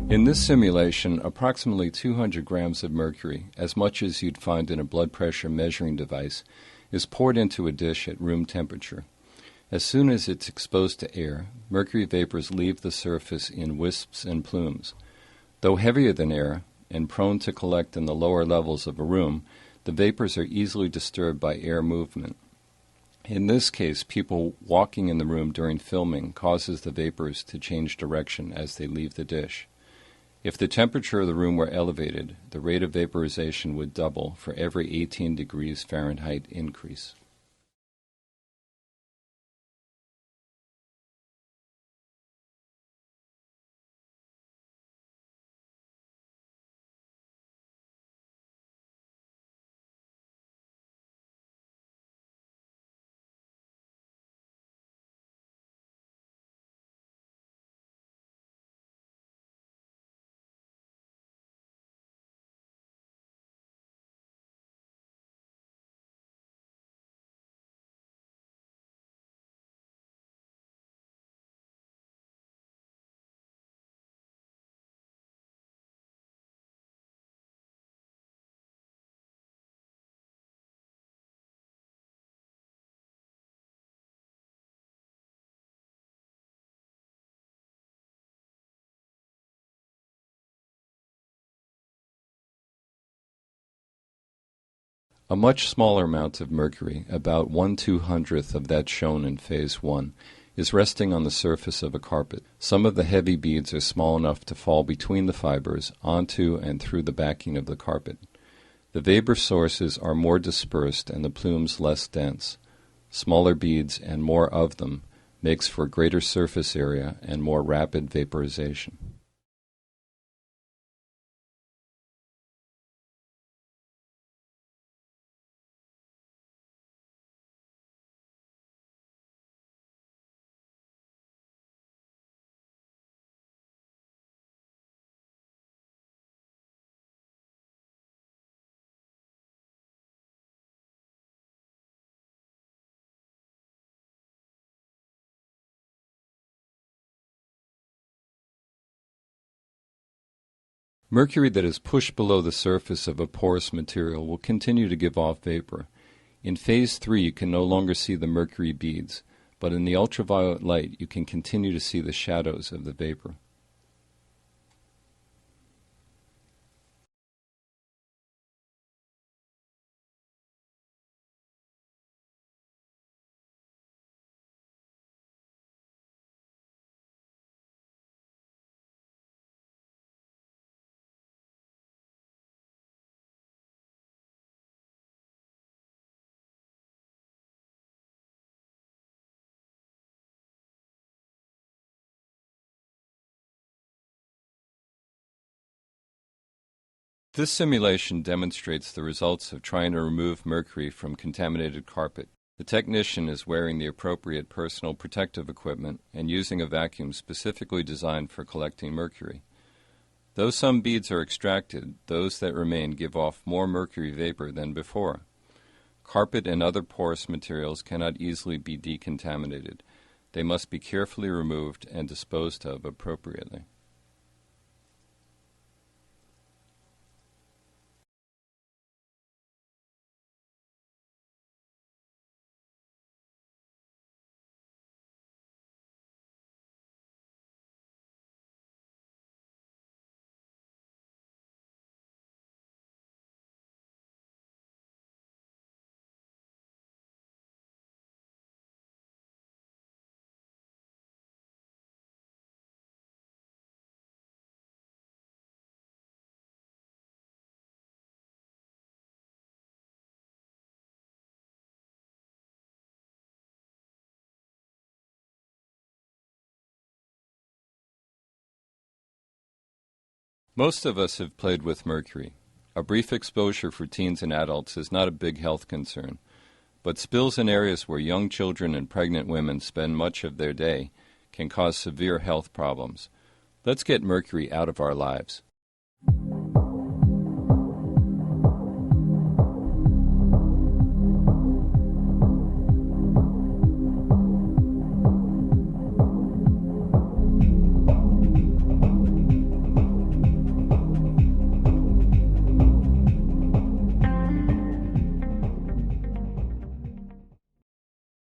In this simulation, approximately 200 grams of mercury, as much as you'd find in a blood pressure measuring device, is poured into a dish at room temperature. As soon as it's exposed to air, mercury vapors leave the surface in wisps and plumes. Though heavier than air and prone to collect in the lower levels of a room, the vapors are easily disturbed by air movement. In this case, people walking in the room during filming causes the vapors to change direction as they leave the dish. If the temperature of the room were elevated, the rate of vaporization would double for every 18 degrees Fahrenheit increase. A much smaller amount of mercury, about 1/200th of that shown in Phase 1, is resting on the surface of a carpet. Some of the heavy beads are small enough to fall between the fibers, onto and through the backing of the carpet. The vapor sources are more dispersed and the plumes less dense. Smaller beads and more of them makes for greater surface area and more rapid vaporization. Mercury that is pushed below the surface of a porous material will continue to give off vapor. In Phase 3 you can no longer see the mercury beads, but in the ultraviolet light you can continue to see the shadows of the vapor. This simulation demonstrates the results of trying to remove mercury from contaminated carpet. The technician is wearing the appropriate personal protective equipment and using a vacuum specifically designed for collecting mercury. Though some beads are extracted, those that remain give off more mercury vapor than before. Carpet and other porous materials cannot easily be decontaminated. They must be carefully removed and disposed of appropriately. Most of us have played with mercury. A brief exposure for teens and adults is not a big health concern, but spills in areas where young children and pregnant women spend much of their day can cause severe health problems. Let's get mercury out of our lives.